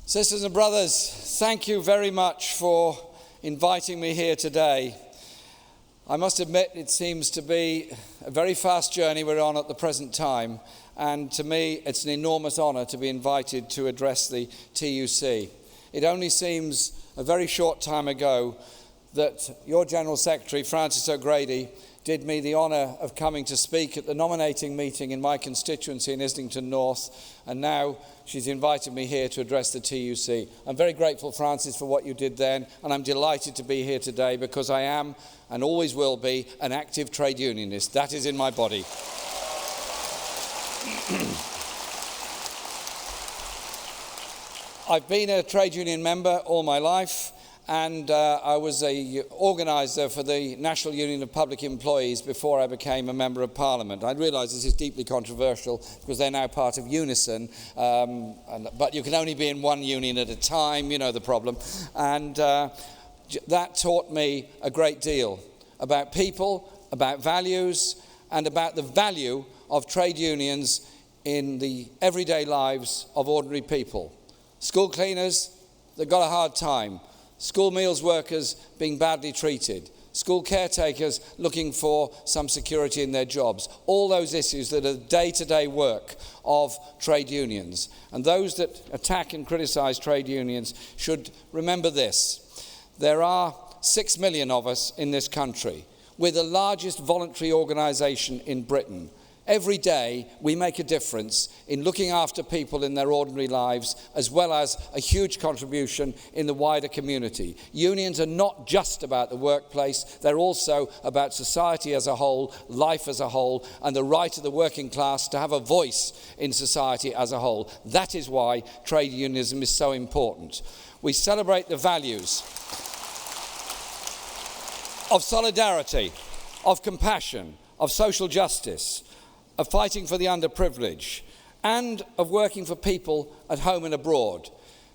Sisters and brothers, thank you very much for inviting me here today. I must admit it seems to be a very fast journey we're on at the present time, and to me it's an enormous honour to be invited to address the TUC. It only seems a very short time ago that your General Secretary, Frances O'Grady, did me the honour of coming to speak at the nominating meeting in my constituency in Islington North, and now she's invited me here to address the TUC. I'm very grateful, Frances, for what you did then, and I'm delighted to be here today because I am, and always will be, an active trade unionist. That is in my body. I've been a trade union member all my life, and I was an organiser for the National Union of Public Employees before I became a Member of Parliament. I realise this is deeply controversial because they're now part of Unison, but you can only be in one union at a time, you know the problem. And that taught me a great deal about people, about values, and about the value of trade unions in the everyday lives of ordinary people. School cleaners, they've got a hard time. School meals workers being badly treated. School caretakers looking for some security in their jobs. All those issues that are day-to-day work of trade unions. And those that attack and criticise trade unions should remember this. There are 6 million of us in this country. We're the largest voluntary organisation in Britain. Every day we make a difference in looking after people in their ordinary lives, as well as a huge contribution in the wider community. Unions are not just about the workplace, they're also about society as a whole, life as a whole, and the right of the working class to have a voice in society as a whole. That is why trade unionism is so important. We celebrate the values of solidarity, of compassion, of social justice, of fighting for the underprivileged, and of working for people at home and abroad.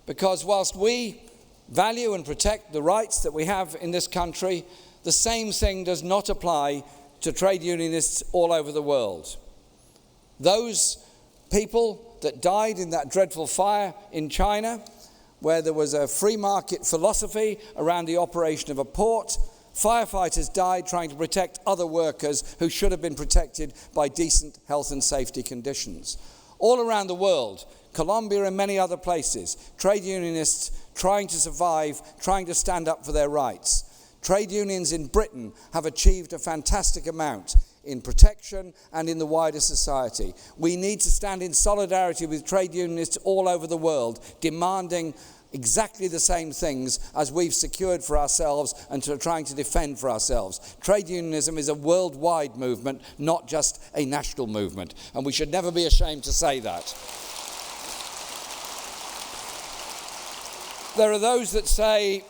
Because whilst we value and protect the rights that we have in this country, the same thing does not apply to trade unionists all over the world. Those people that died in that dreadful fire in China, where there was a free market philosophy around the operation of a port, firefighters died trying to protect other workers who should have been protected by decent health and safety conditions. All around the world, Colombia and many other places, trade unionists trying to survive, trying to stand up for their rights. Trade unions in Britain have achieved a fantastic amount in protection and in the wider society. We need to stand in solidarity with trade unionists all over the world, demanding exactly the same things as we've secured for ourselves and trying to defend for ourselves. Trade unionism is a worldwide movement, not just a national movement, and we should never be ashamed to say that. There are those that say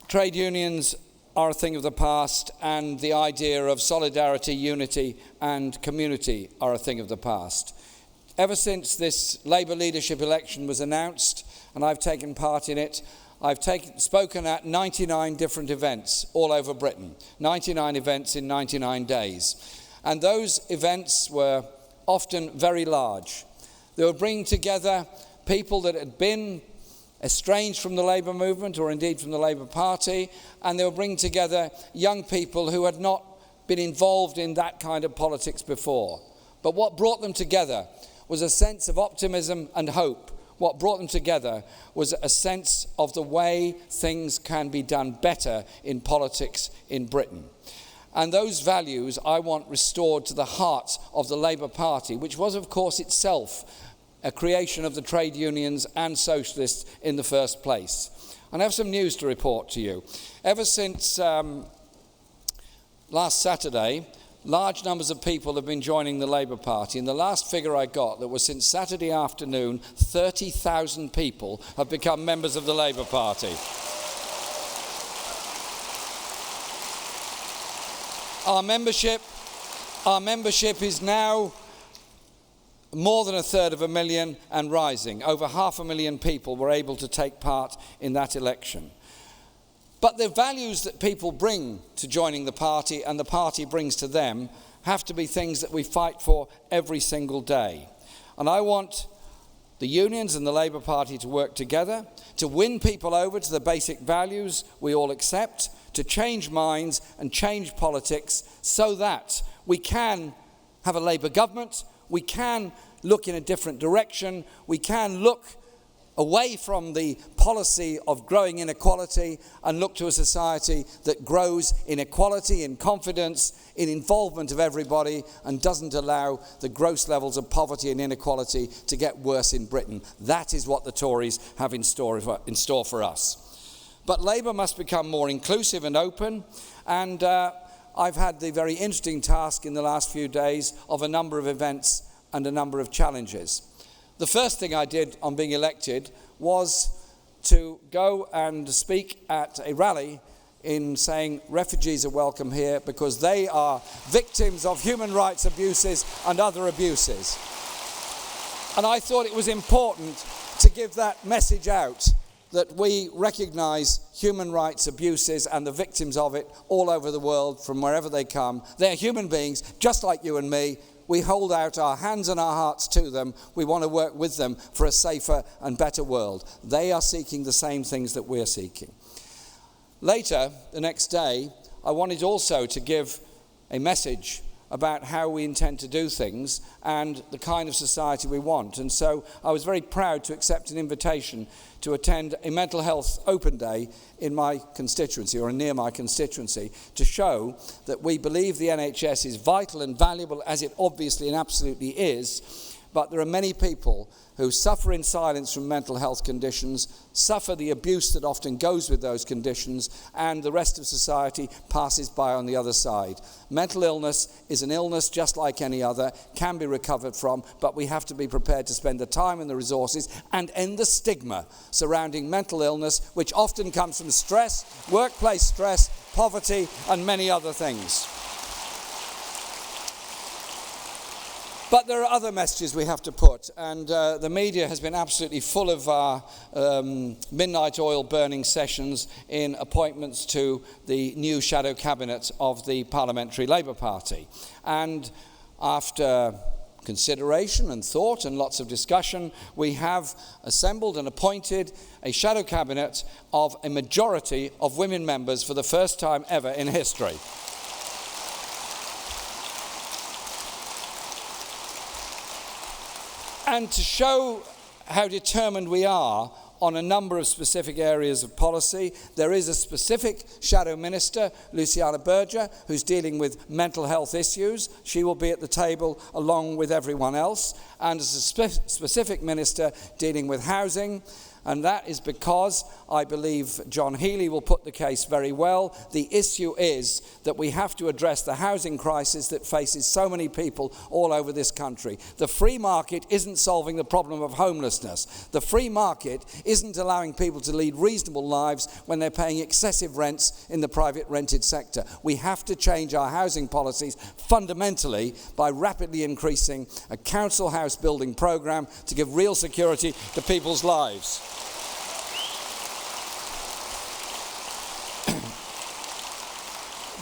trade unions are a thing of the past and the idea of solidarity, unity and community are a thing of the past. Ever since this Labour leadership election was announced, and I've taken part in it, I've spoken at 99 different events all over Britain, 99 events in 99 days. And those events were often very large. They were bringing together people that had been estranged from the Labour movement or indeed from the Labour Party, and they were bringing together young people who had not been involved in that kind of politics before. But what brought them together was a sense of optimism and hope. What brought them together was a sense of the way things can be done better in politics in Britain. And those values I want restored to the heart of the Labour Party, which was, of course, itself a creation of the trade unions and socialists in the first place. And I have some news to report to you. Ever since last Saturday, large numbers of people have been joining the Labour Party. And the last figure I got, that was since Saturday afternoon, 30,000 people have become members of the Labour Party. Our membership is now more than 1/3 and rising. Over 500,000 people were able to take part in that election. But the values that people bring to joining the party and the party brings to them have to be things that we fight for every single day. And I want the unions and the Labour Party to work together, to win people over to the basic values we all accept, to change minds and change politics so that we can have a Labour government, we can look in a different direction, we can look away from the policy of growing inequality and look to a society that grows in equality, in confidence, in involvement of everybody, and doesn't allow the gross levels of poverty and inequality to get worse in Britain. That is what the Tories have in store for us. But Labour must become more inclusive and open, and I've had the very interesting task in the last few days of a number of events and a number of challenges. The first thing I did on being elected was to go and speak at a rally in saying refugees are welcome here because they are victims of human rights abuses and other abuses. And I thought it was important to give that message out, that we recognise human rights abuses and the victims of it all over the world from wherever they come. They're human beings just like you and me. We hold out our hands and our hearts to them. We want to work with them for a safer and better world. They are seeking the same things that we're seeking. Later, the next day, I wanted also to give a message about how we intend to do things and the kind of society we want. And so I was very proud to accept an invitation to attend a mental health open day in my constituency or near my constituency to show that we believe the NHS is vital and valuable, as it obviously and absolutely is, but there are many people who suffer in silence from mental health conditions, suffer the abuse that often goes with those conditions, and the rest of society passes by on the other side. Mental illness is an illness just like any other, can be recovered from, but we have to be prepared to spend the time and the resources and end the stigma surrounding mental illness, which often comes from stress, workplace stress, poverty, and many other things. But there are other messages we have to put, and the media has been absolutely full of our midnight oil burning sessions in appointments to the new shadow cabinet of the Parliamentary Labour Party. And after consideration and thought and lots of discussion, we have assembled and appointed a shadow cabinet of a majority of women members for the first time ever in history. And to show how determined we are on a number of specific areas of policy, there is a specific shadow minister, Luciana Berger, who's dealing with mental health issues. She will be at the table along with everyone else. And as a specific minister dealing with housing. And that is because I believe John Healey will put the case very well. The issue is that we have to address the housing crisis that faces so many people all over this country. The free market isn't solving the problem of homelessness. The free market isn't allowing people to lead reasonable lives when they're paying excessive rents in the private rented sector. We have to change our housing policies fundamentally by rapidly increasing a council house building programme to give real security to people's lives.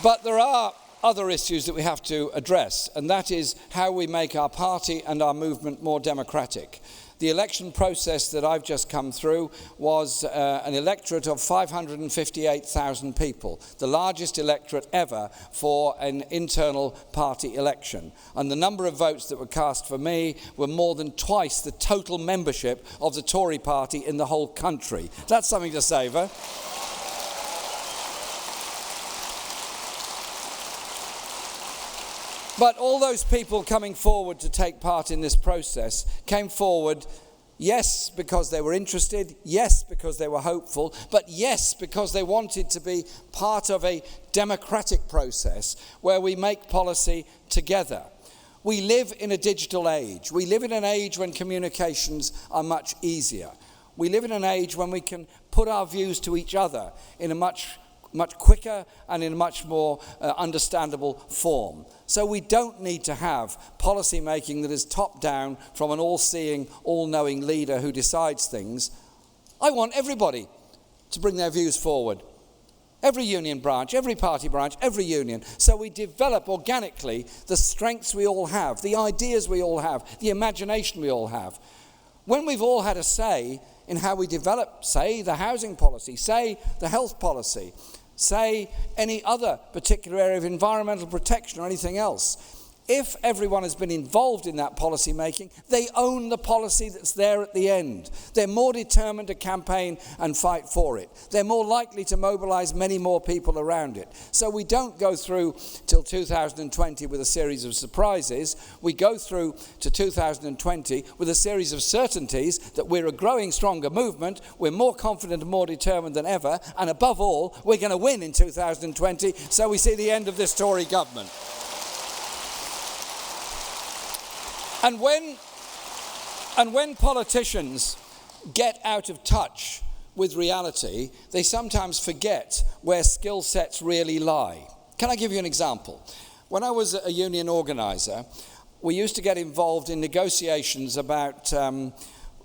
But there are other issues that we have to address, and that is how we make our party and our movement more democratic. The election process that I've just come through was an electorate of 558,000 people, the largest electorate ever for an internal party election. And the number of votes that were cast for me were more than twice the total membership of the Tory party in the whole country. That's something to savour. But all those people coming forward to take part in this process came forward, yes, because they were interested, yes, because they were hopeful, but yes, because they wanted to be part of a democratic process where we make policy together. We live in a digital age. We live in an age when communications are much easier. We live in an age when we can put our views to each other in a much quicker and in a much more understandable form. So we don't need to have policy making that is top down from an all-seeing, all-knowing leader who decides things. I want everybody to bring their views forward. Every union branch, every party branch, every union. So we develop organically the strengths we all have, the ideas we all have, the imagination we all have. when we've all had a say in how we develop, say, the housing policy, say, the health policy, say, any other particular area of environmental protection or anything else, if everyone has been involved in that policy making, they own the policy that's there at the end. They're more determined to campaign and fight for it. They're more likely to mobilise many more people around it. So we don't go through till 2020 with a series of surprises. We go through to 2020 with a series of certainties that we're a growing, stronger movement, we're more confident and more determined than ever, and above all, we're going to win in 2020, so we see the end of this Tory government. And when politicians get out of touch with reality, they sometimes forget where skill sets really lie. Can I give you an example? When I was a union organiser, we used to get involved in negotiations about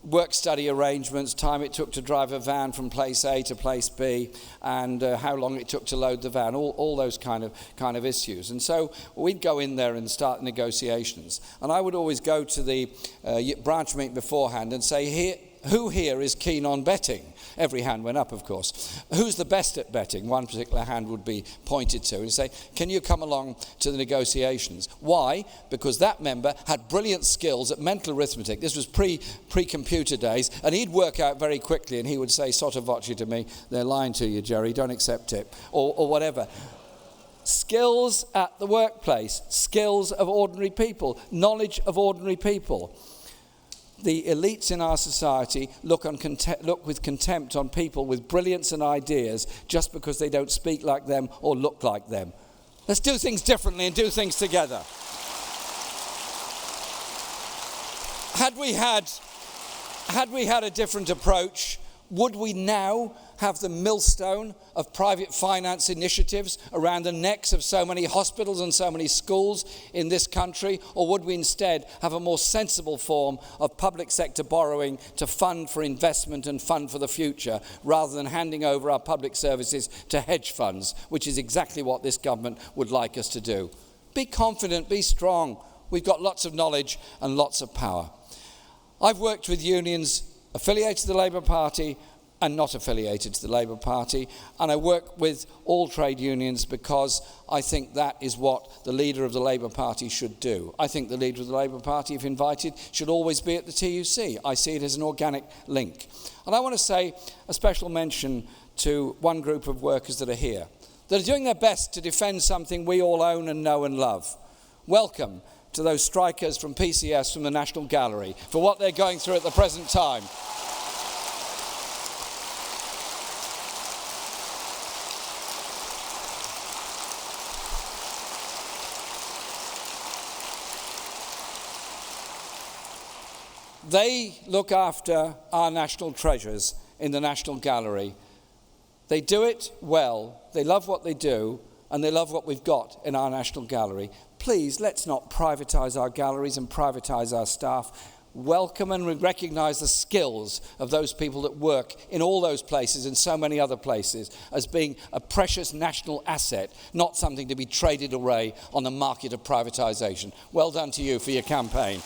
work-study arrangements, time it took to drive a van from place A to place B, and how long it took to load the van, all those kind of issues. And so we'd go in there and start negotiations. And I would always go to the branch meeting beforehand and say, who here is keen on betting? Every hand went up, of course. Who's the best at betting? One particular hand would be pointed to and say, can you come along to the negotiations? Why? Because that member had brilliant skills at mental arithmetic. This was pre-computer days, and he'd work out very quickly, and he would say sotto voce to me, they're lying to you, Jerry, don't accept it, or whatever. Skills at the workplace, skills of ordinary people, knowledge of ordinary people. The elites in our society look with contempt on people with brilliance and ideas just because they don't speak like them or look like them. Let's do things differently and do things together. Had we had a different approach, would we now have the millstone of private finance initiatives around the necks of so many hospitals and so many schools in this country? Or would we instead have a more sensible form of public sector borrowing to fund for investment and fund for the future, rather than handing over our public services to hedge funds, which is exactly what this government would like us to do? Be confident, be strong. We've got lots of knowledge and lots of power. I've worked with unions affiliated to the Labour Party and not affiliated to the Labour Party, and I work with all trade unions because I think that is what the leader of the Labour Party should do. I think the leader of the Labour Party, if invited, should always be at the TUC. I see it as an organic link. And I want to say a special mention to one group of workers that are here, that are doing their best to defend something we all own and know and love. Welcome to those strikers from PCS, from the National Gallery, for what they're going through at the present time. They look after our national treasures in the National Gallery. They do it well, they love what they do, and they love what we've got in our National Gallery. Please, let's not privatise our galleries and privatise our staff. Welcome and recognise the skills of those people that work in all those places and so many other places as being a precious national asset, not something to be traded away on the market of privatisation. Well done to you for your campaign.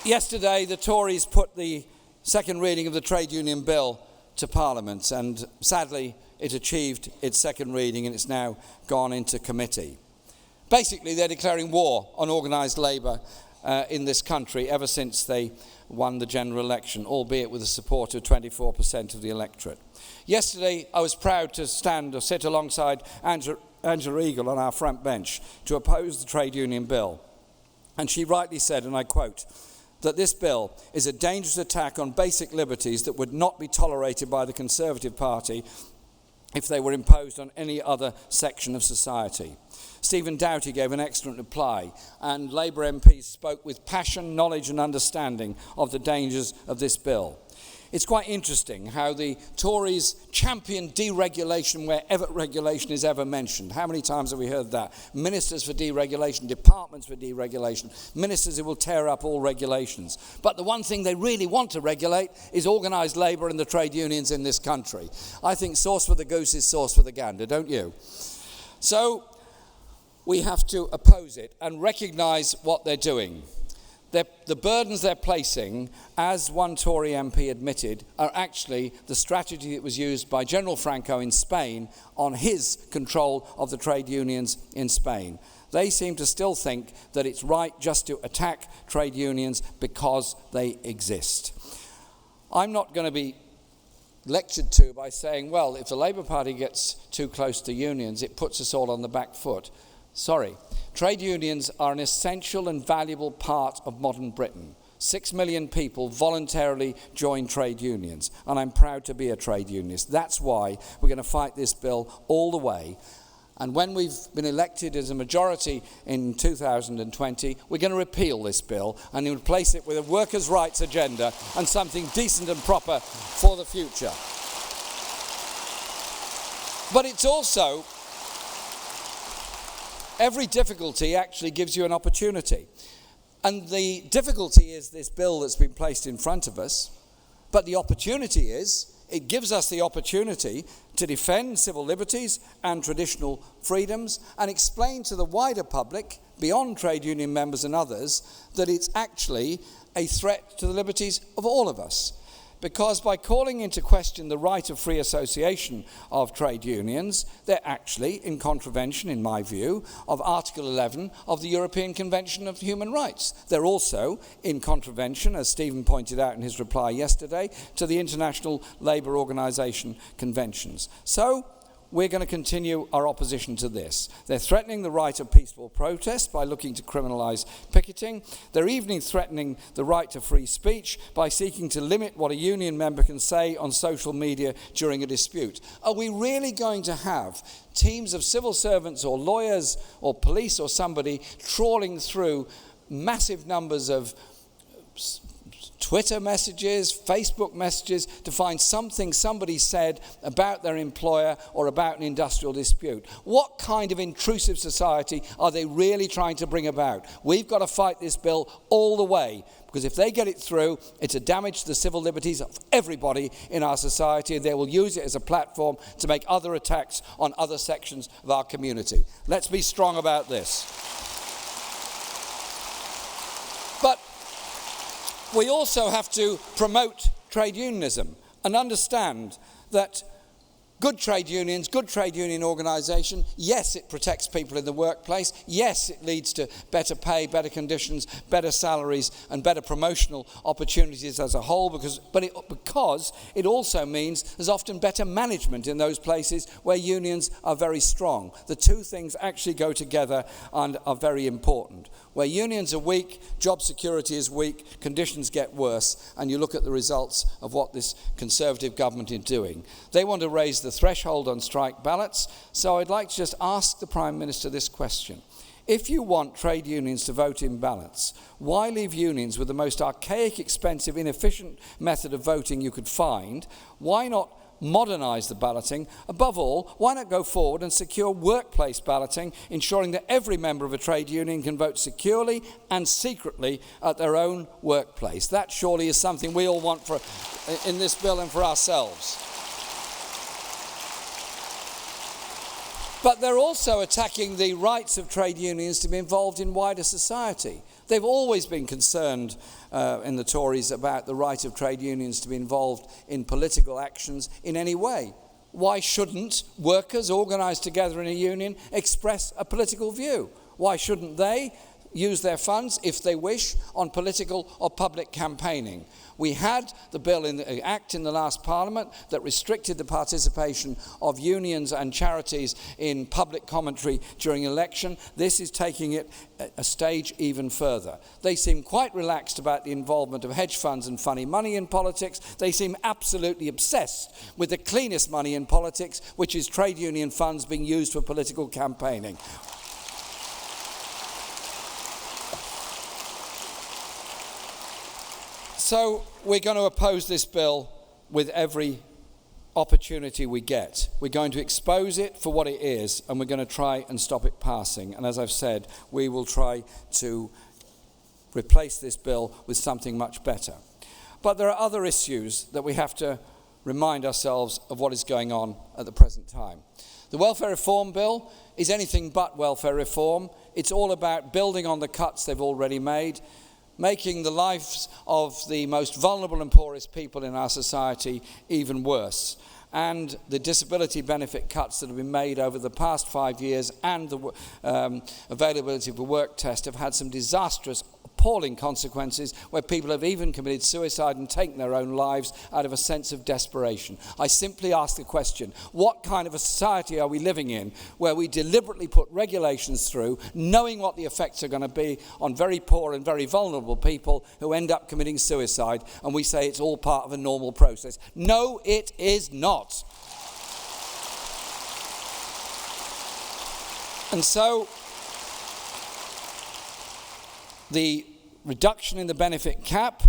Yesterday, the Tories put the second reading of the trade union bill to Parliament, and sadly, it achieved its second reading and it's now gone into committee. Basically, they're declaring war on organised labour in this country ever since they won the general election, albeit with the support of 24% of the electorate. Yesterday, I was proud to sit alongside Angela Eagle on our front bench to oppose the trade union bill. And she rightly said, and I quote, that this bill is a dangerous attack on basic liberties that would not be tolerated by the Conservative Party if they were imposed on any other section of society. Stephen Doughty gave an excellent reply, and Labour MPs spoke with passion, knowledge and understanding of the dangers of this bill. It's quite interesting how the Tories champion deregulation wherever regulation is ever mentioned. How many times have we heard that? Ministers for deregulation, departments for deregulation, ministers who will tear up all regulations. But the one thing they really want to regulate is organised labour and the trade unions in this country. I think sauce for the goose is sauce for the gander, don't you? So we have to oppose it and recognise what they're doing. The burdens they're placing, as one Tory MP admitted, are actually the strategy that was used by General Franco in Spain on his control of the trade unions in Spain. They seem to still think that it's right just to attack trade unions because they exist. I'm not going to be lectured to by saying, well, if the Labour Party gets too close to unions, it puts us all on the back foot. Sorry. Trade unions are an essential and valuable part of modern Britain. 6 million people voluntarily join trade unions, and I'm proud to be a trade unionist. That's why we're going to fight this bill all the way. And when we've been elected as a majority in 2020, we're going to repeal this bill and replace it with a workers' rights agenda and something decent and proper for the future. But it's also, every difficulty actually gives you an opportunity. And the difficulty is this bill that's been placed in front of us, but the opportunity is, it gives us the opportunity to defend civil liberties and traditional freedoms and explain to the wider public, beyond trade union members and others, that it's actually a threat to the liberties of all of us. Because by calling into question the right of free association of trade unions, they're actually in contravention, in my view, of Article 11 of the European Convention of Human Rights. They're also in contravention, as Stephen pointed out in his reply yesterday, to the International Labour Organization conventions. So, we're going to continue our opposition to this. They're threatening the right of peaceful protest by looking to criminalise picketing. They're even threatening the right to free speech by seeking to limit what a union member can say on social media during a dispute. Are we really going to have teams of civil servants or lawyers or police or somebody trawling through massive numbers of Twitter messages, Facebook messages, to find something somebody said about their employer or about an industrial dispute? What kind of intrusive society are they really trying to bring about? We've got to fight this bill all the way, because if they get it through, it's a damage to the civil liberties of everybody in our society, and they will use it as a platform to make other attacks on other sections of our community. Let's be strong about this. But we also have to promote trade unionism and understand that good trade unions, good trade union organisation, yes, it protects people in the workplace, yes, it leads to better pay, better conditions, better salaries and better promotional opportunities as a whole, because it also means there's often better management in those places where unions are very strong. The two things actually go together and are very important. Where unions are weak, job security is weak, conditions get worse, and you look at the results of what this Conservative government is doing. They want to raise the threshold on strike ballots, so I'd like to just ask the Prime Minister this question. If you want trade unions to vote in ballots, why leave unions with the most archaic, expensive, inefficient method of voting you could find? Why not modernise the balloting? Above all, why not go forward and secure workplace balloting, ensuring that every member of a trade union can vote securely and secretly at their own workplace? That surely is something we all want in this bill and for ourselves. But they're also attacking the rights of trade unions to be involved in wider society. They've always been concerned in the Tories about the right of trade unions to be involved in political actions in any way. Why shouldn't workers organised together in a union express a political view? Why shouldn't they use their funds, if they wish, on political or public campaigning? We had the bill in the Act in the last Parliament that restricted the participation of unions and charities in public commentary during election. This is taking it a stage even further. They seem quite relaxed about the involvement of hedge funds and funny money in politics. They seem absolutely obsessed with the cleanest money in politics, which is trade union funds being used for political campaigning. So we're going to oppose this bill with every opportunity we get. We're going to expose it for what it is, and we're going to try and stop it passing. And as I've said, we will try to replace this bill with something much better. But there are other issues that we have to remind ourselves of what is going on at the present time. The Welfare Reform Bill is anything but welfare reform. It's all about building on the cuts they've already made, making the lives of the most vulnerable and poorest people in our society even worse. And the disability benefit cuts that have been made over the past 5 years and the availability of a work test have had some disastrous, appalling consequences where people have even committed suicide and taken their own lives out of a sense of desperation. I simply ask the question, what kind of a society are we living in where we deliberately put regulations through, knowing what the effects are going to be on very poor and very vulnerable people who end up committing suicide, and we say it's all part of a normal process? No, it is not. And so the reduction in the benefit cap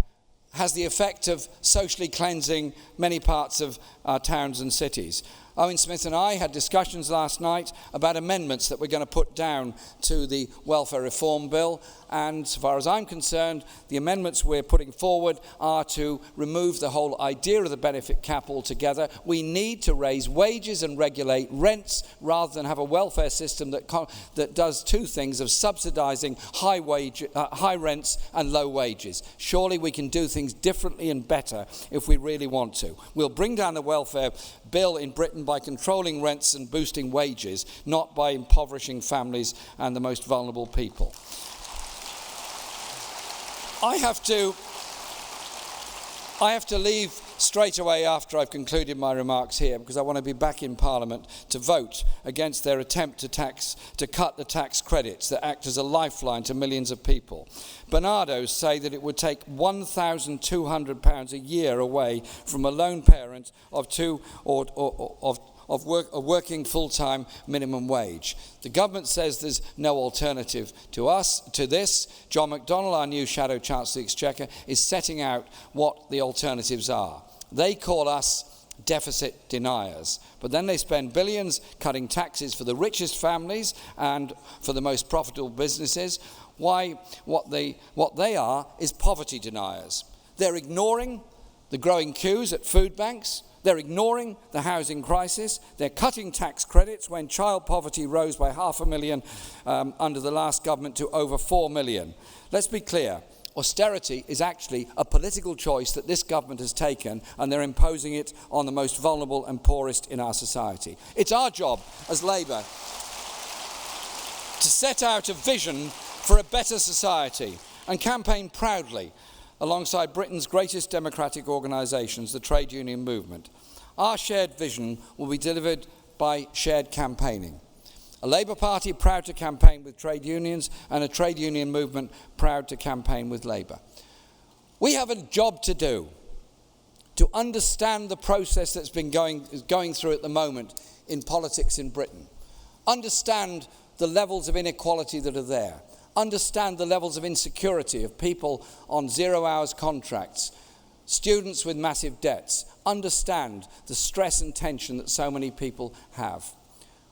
has the effect of socially cleansing many parts of our towns and cities. Owen Smith and I had discussions last night about amendments that we're going to put down to the Welfare Reform Bill, and as far as I'm concerned, the amendments we're putting forward are to remove the whole idea of the benefit cap altogether. We need to raise wages and regulate rents rather than have a welfare system that does two things of subsidising high rents and low wages. Surely we can do things differently and better if we really want to. We'll bring down the welfare bill in Britain by controlling rents and boosting wages, not by impoverishing families and the most vulnerable people. I have to leave straight away after I've concluded my remarks here, because I want to be back in Parliament to vote against their attempt to cut the tax credits that act as a lifeline to millions of people. Bernardo's say that it would take £1,200 a year away from a lone parent of a working full-time minimum wage. The government says there's no alternative to this. John McDonnell, our new Shadow Chancellor of the Exchequer, is setting out what the alternatives are. They call us deficit deniers, but then they spend billions cutting taxes for the richest families and for the most profitable businesses. What they are is poverty deniers. They're ignoring the growing queues at food banks. They're ignoring the housing crisis. They're cutting tax credits when child poverty rose by 500,000 under the last government to over 4 million. Let's be clear. Austerity is actually a political choice that this government has taken, and they're imposing it on the most vulnerable and poorest in our society. It's our job as Labour to set out a vision for a better society and campaign proudly alongside Britain's greatest democratic organisations, the trade union movement. Our shared vision will be delivered by shared campaigning. A Labour Party proud to campaign with trade unions, and a trade union movement proud to campaign with Labour. We have a job to do to understand the process that's been going through at the moment in politics in Britain. Understand the levels of inequality that are there. Understand the levels of insecurity of people on 0 hours contracts, students with massive debts. Understand the stress and tension that so many people have.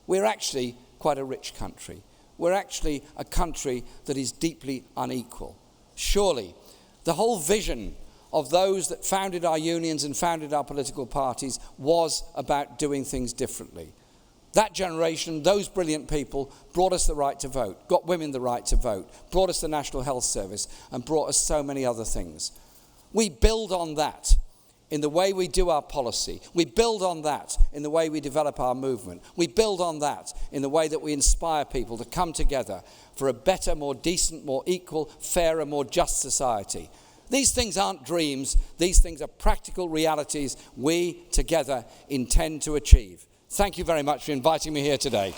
We're actually quite a rich country. We're actually a country that is deeply unequal. Surely, the whole vision of those that founded our unions and founded our political parties was about doing things differently. That generation, those brilliant people, brought us the right to vote, got women the right to vote, brought us the National Health Service, and brought us so many other things. We build on that in the way we do our policy. We build on that in the way we develop our movement. We build on that in the way that we inspire people to come together for a better, more decent, more equal, fairer, more just society. These things aren't dreams. These things are practical realities we together intend to achieve. Thank you very much for inviting me here today.